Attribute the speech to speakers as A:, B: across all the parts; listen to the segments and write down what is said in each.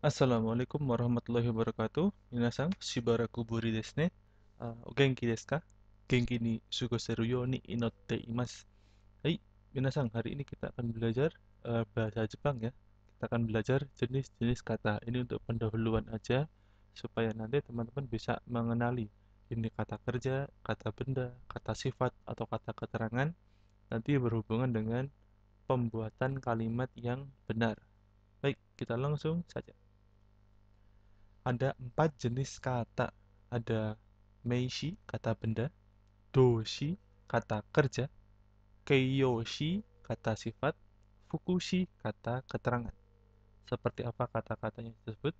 A: Assalamualaikum warahmatullahi wabarakatuh. Minasan, shibaraku buri desu ne. O genki desu ka? Genki ni sugoseru you ni inotte imasu. Hai, minasan, hari ini kita akan belajar bahasa Jepang ya. Kita akan belajar jenis-jenis kata. Ini untuk pendahuluan aja, supaya nanti teman-teman bisa mengenali ini kata kerja, kata benda, kata sifat, atau kata keterangan. Nanti berhubungan dengan pembuatan kalimat yang benar. Baik, kita langsung saja. Ada 4 jenis kata. Ada meishi, kata benda, doshi, kata kerja, keiyoshi, kata sifat, fukushi, kata keterangan. Seperti apa kata-katanya tersebut?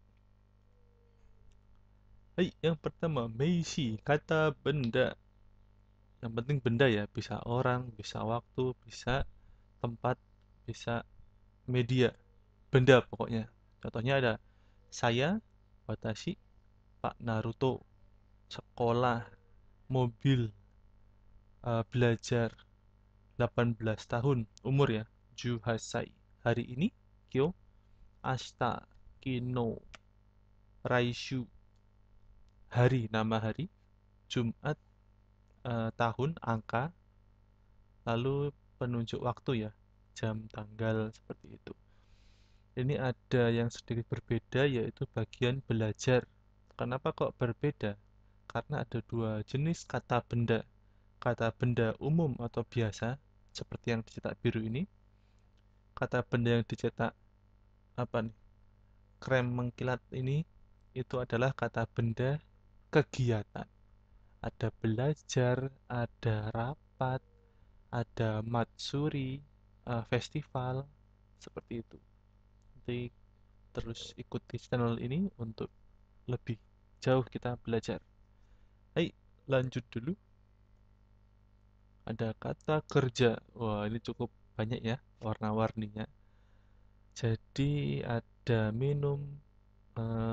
A: Hai, yang pertama, meishi, kata benda. Yang penting benda ya, bisa orang, bisa waktu, bisa tempat, bisa media. Benda pokoknya. Contohnya ada saya, watashi, Pak Naruto, sekolah, mobil, belajar, 18 tahun, umur ya, Juhasai, hari ini, Kyo, Ashita, Kino, Raishu, hari, nama hari, Jumat, tahun, angka, lalu penunjuk waktu ya, jam, tanggal, seperti itu. Ini ada yang sedikit berbeda, yaitu bagian belajar. Kenapa kok berbeda? Karena ada dua jenis kata benda. Kata benda umum atau biasa, seperti yang dicetak biru ini. Kata benda yang dicetak apa nih? Krem mengkilat ini itu adalah kata benda kegiatan. Ada belajar, ada rapat, ada matsuri, festival, seperti itu. Nanti terus ikuti channel ini untuk lebih jauh kita belajar. Hai, lanjut dulu. Ada kata kerja. Wah, ini cukup banyak ya warna-warninya. Jadi ada minum,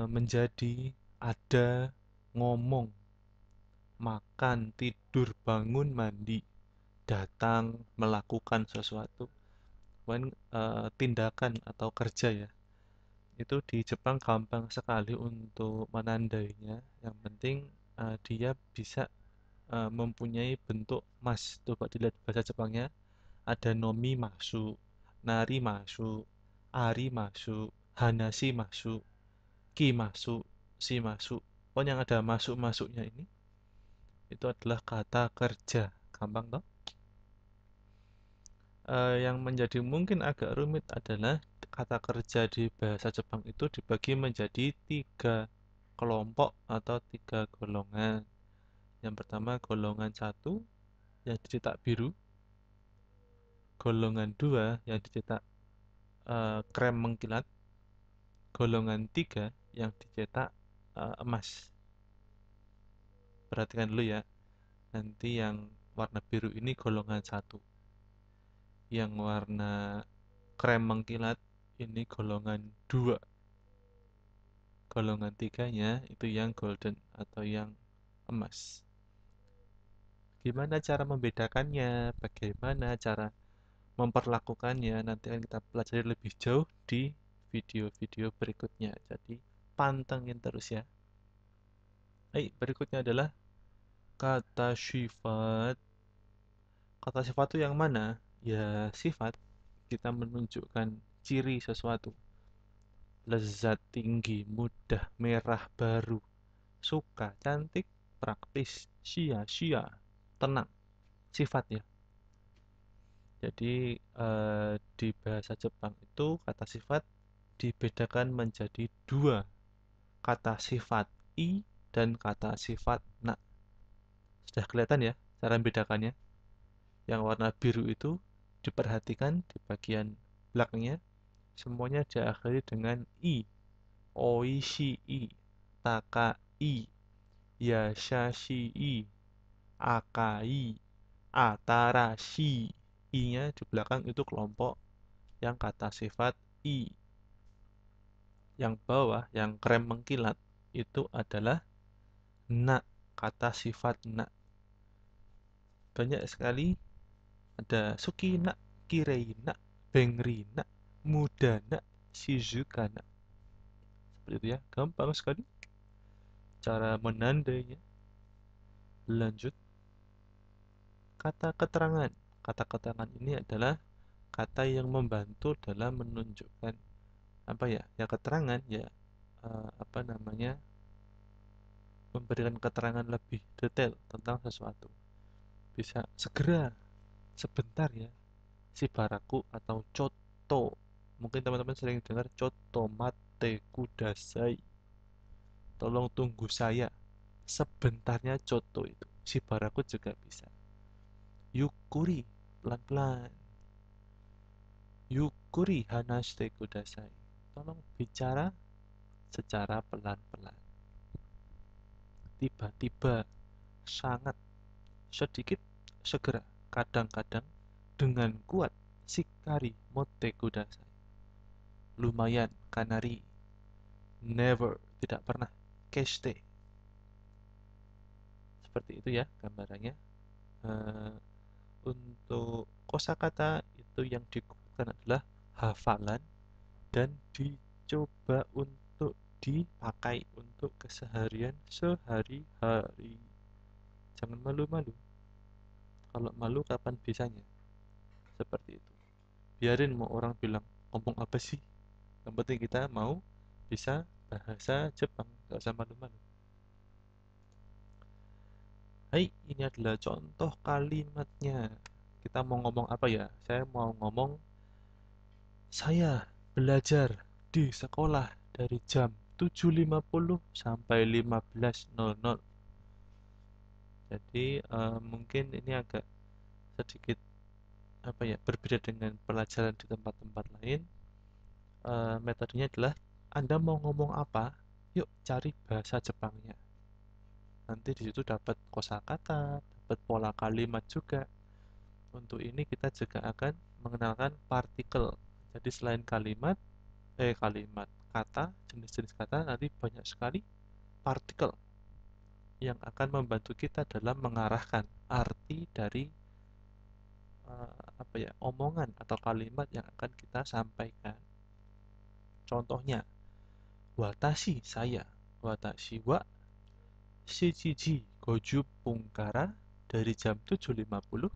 A: menjadi, ada, ngomong, makan, tidur, bangun, mandi, datang, melakukan sesuatu. Kemudian tindakan atau kerja ya. Itu di Jepang gampang sekali untuk menandainya. Yang penting dia bisa mempunyai bentuk mas. Coba dilihat bahasa Jepangnya. Ada nomi masuk, nari masuk, ari masuk, hanashi masuk, ki masuk, si masuk. Pokoknya yang ada masuk-masuknya ini itu adalah kata kerja. Gampang toh? Yang menjadi mungkin agak rumit adalah kata kerja di bahasa Jepang itu dibagi menjadi 3 kelompok atau 3 golongan. Yang pertama golongan 1 yang dicetak biru, golongan 2 yang dicetak krem mengkilat, golongan 3 yang dicetak emas. Perhatikan dulu ya. Nanti yang warna biru ini golongan 1. Yang warna krem mengkilat ini golongan 2. Golongan 3-nya itu yang golden atau yang emas. Gimana cara membedakannya? Bagaimana cara memperlakukannya? Nanti akan kita pelajari lebih jauh di video-video berikutnya. Jadi pantengin terus ya. Baik, berikutnya adalah kata sifat. Kata sifat itu yang mana? Ya, sifat kita menunjukkan ciri sesuatu. Lezat, tinggi, mudah, merah, baru, suka, cantik, praktis, sia-sia, tenang. Sifat ya. Jadi di bahasa Jepang itu kata sifat dibedakan menjadi 2. Kata sifat i dan kata sifat na. Sudah kelihatan ya cara membedakannya? Yang warna biru itu diperhatikan di bagian belakangnya, semuanya diakhiri dengan i. Oishii, takai, yashashii, akai, atarashi. I-nya di belakang itu kelompok yang kata sifat i. Yang bawah, yang krem mengkilat, itu adalah na, kata sifat na. Banyak sekali ada sukina, kireina, bengrina, mudana, shizukana. Seperti itu ya, gampang sekali cara menandainya. Lanjut, kata keterangan. Kata keterangan ini adalah kata yang membantu dalam menunjukkan apa ya? Ya keterangan ya, apa namanya? Memberikan keterangan lebih detail tentang sesuatu. Bisa segera, sebentar ya, si baraku atau coto. Mungkin teman-teman sering dengar coto mate kudasai. Tolong tunggu saya. Sebentarnya coto itu. Si baraku juga bisa. Yukuri, pelan-pelan. Yukuri hanashite kudasai. Tolong bicara secara pelan-pelan. Tiba-tiba, sangat, sedikit, segera. Kadang-kadang dengan kuat. Shikari motte kudasai. Lumayan, kanari. Never, tidak pernah. Keshite. Seperti itu ya gambarannya. Eh, untuk kosakata itu yang dikuatkan adalah hafalan dan dicoba untuk dipakai untuk keseharian sehari-hari. Jangan malu-malu. Kalau malu kapan bisanya? Seperti itu. Biarin mau orang bilang ngomong apa sih. Yang penting kita mau bisa bahasa Jepang. Gak usah malu-malu. Hai, ini adalah contoh kalimatnya. Kita mau ngomong apa ya? Saya mau ngomong saya belajar di sekolah dari jam 7.50 sampai 15.00. Jadi mungkin ini agak sedikit apa ya, berbeda dengan pelajaran di tempat-tempat lain. Metodenya adalah Anda mau ngomong apa? Yuk cari bahasa Jepangnya. Nanti di situ dapat kosakata, dapat pola kalimat juga. Untuk ini kita juga akan mengenalkan partikel. Jadi selain kalimat, kata, jenis-jenis kata, nanti banyak sekali partikel yang akan membantu kita dalam mengarahkan arti dari apa ya, omongan atau kalimat yang akan kita sampaikan. Contohnya, watashi saya, watashi wa shichiji goju pungkara dari jam 7.50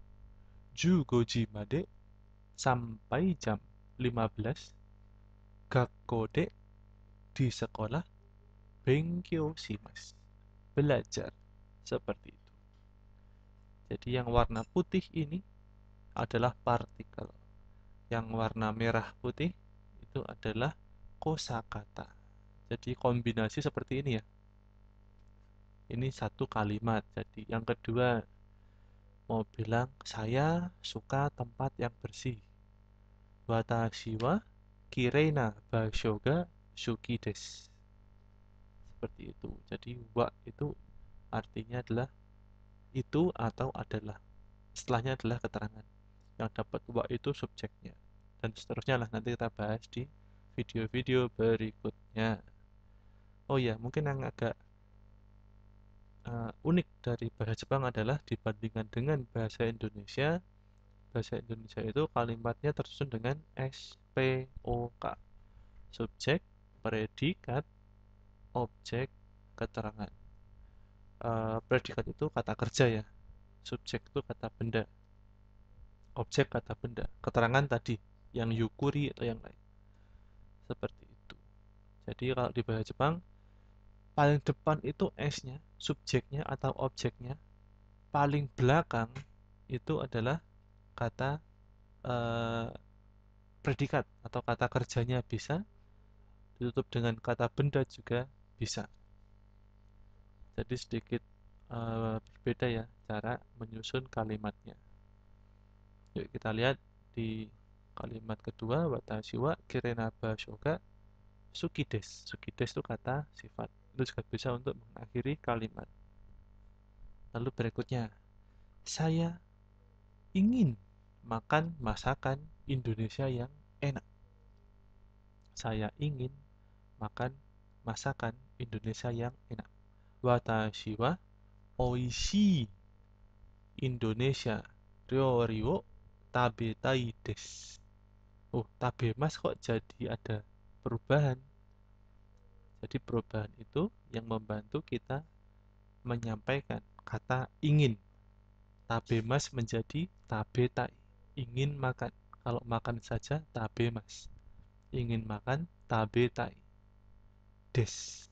A: jugoji made sampai jam 15 gakko de di sekolah benkyou shimasu belajar seperti itu. Jadi yang warna putih ini adalah partikel. Yang warna merah putih itu adalah kosakata. Jadi kombinasi seperti ini ya. Ini satu kalimat. Jadi yang kedua mau bilang saya suka tempat yang bersih. Watashi wa kireina basho ga shuki desu. Seperti itu. Jadi wa itu artinya adalah itu atau adalah. Setelahnya adalah keterangan. Yang dapat wa itu subjeknya. Dan seterusnya lah nanti kita bahas di video-video berikutnya. Oh ya, mungkin yang agak unik dari bahasa Jepang adalah dibandingkan dengan bahasa Indonesia itu kalimatnya tersusun dengan SPOK. Subjek, predikat, objek, keterangan. Predikat itu kata kerja ya. Subjek itu kata benda. Objek kata benda. Keterangan tadi yang yukuri atau yang lain. Seperti itu. Jadi kalau di bahasa Jepang paling depan itu S-nya, subjeknya atau objeknya. Paling belakang itu adalah kata eh, predikat atau kata kerjanya bisa, ditutup dengan kata benda juga bisa. Jadi sedikit berbeda ya cara menyusun kalimatnya. Yuk kita lihat di kalimat kedua, watashi wa kirenaba shoga sukides. Sukides itu kata sifat. Itu juga bisa untuk mengakhiri kalimat. Lalu berikutnya, saya ingin makan masakan Indonesia yang enak. Saya ingin makan masakan Indonesia yang enak. Watashi wa oishii Indonesia ryori wo tabetai desu. Oh, tabemas kok jadi ada perubahan. Jadi perubahan itu yang membantu kita menyampaikan kata ingin. Tabemas menjadi tabetai. Ingin makan. Kalau makan saja tabemas. Ingin makan tabetai. Des.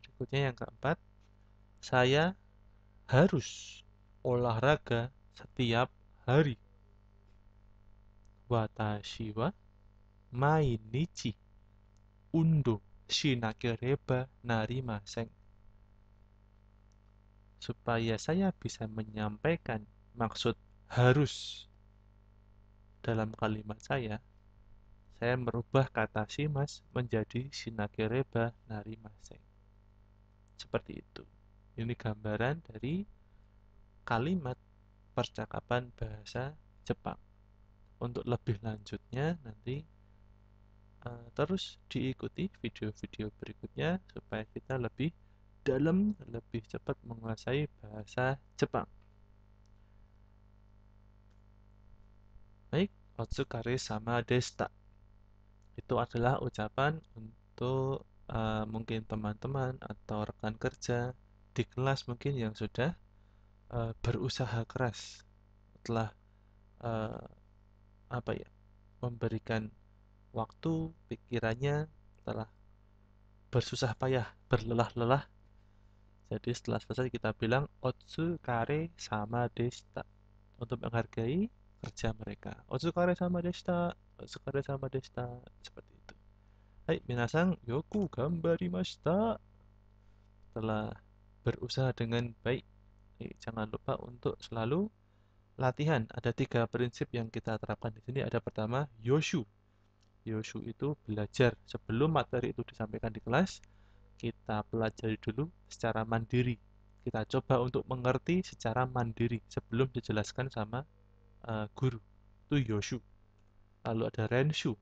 A: Berikutnya yang keempat, saya harus olahraga setiap hari. Watashi wa mainichi undo shinakereba narimasen. Supaya saya bisa menyampaikan maksud harus dalam kalimat saya merubah kata shimas menjadi shinakereba narimasen. Seperti itu. Ini gambaran dari kalimat percakapan bahasa Jepang. Untuk lebih lanjutnya nanti terus diikuti video-video berikutnya supaya kita lebih dalam, lebih cepat menguasai bahasa Jepang. Baik, otsukare sama deshita. Itu adalah ucapan untuk mungkin teman-teman atau rekan kerja di kelas mungkin yang sudah berusaha keras telah uh, apa ya, memberikan waktu pikirannya, telah bersusah payah, berlelah-lelah. Jadi setelah selesai kita bilang otsukare sama deshita untuk menghargai kerja mereka. Otsukare sama deshita, otsukare sama deshita, seperti itu. Hai, minasan yoku gambarimashita. Telah berusaha dengan baik. Jangan lupa untuk selalu latihan. Ada 3 prinsip yang kita terapkan di sini. Ada pertama, yoshu. Yoshu itu belajar. Sebelum materi itu disampaikan di kelas, kita pelajari dulu secara mandiri. Kita coba untuk mengerti secara mandiri sebelum dijelaskan sama guru. Itu yoshu. Lalu ada renshu.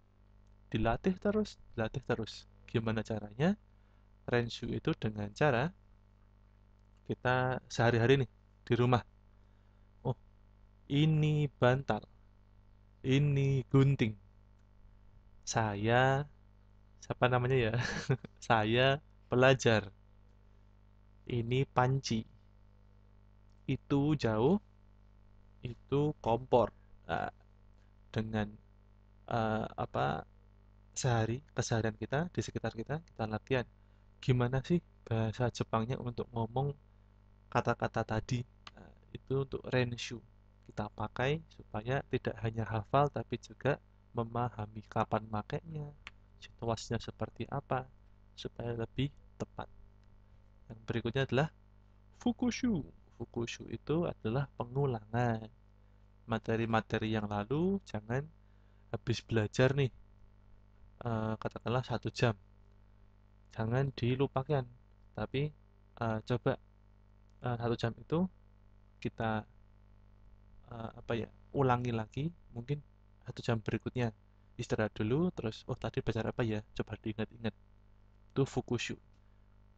A: Dilatih terus, dilatih terus. Gimana caranya? Renshu itu dengan cara kita sehari-hari nih di rumah. Oh, ini bantal, ini gunting. Saya, siapa namanya ya? Saya pelajar. Ini panci. Itu jauh, itu kompor. Nah, dengan apa keseharian kita di sekitar kita, kita latihan. Gimana sih bahasa Jepangnya untuk ngomong kata-kata tadi? Nah, itu untuk renshu. Kita pakai supaya tidak hanya hafal tapi juga memahami kapan makainya, situasinya seperti apa, supaya lebih tepat. Yang berikutnya adalah fukushu. Fukushu itu adalah pengulangan. Materi-materi yang lalu jangan habis belajar nih, katakanlah 1 jam. Jangan dilupakan, tapi coba 1 jam itu kita apa ya, ulangi lagi, mungkin 1 jam berikutnya istirahat dulu, terus oh tadi belajar apa ya, coba diingat-ingat. Itu fukushu.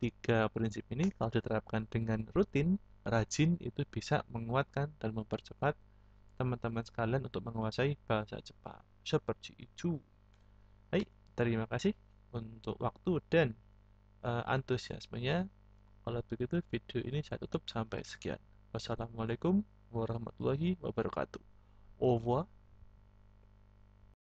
A: 3 prinsip ini kalau diterapkan dengan rutin, rajin, itu bisa menguatkan dan mempercepat teman-teman sekalian untuk menguasai bahasa Jepang. Seperti itu. Baik, terima kasih untuk waktu dan antusiasmenya. Kalau begitu video ini saya tutup sampai sekian. Wassalamualaikum warahmatullahi wabarakatuh. Au revoir.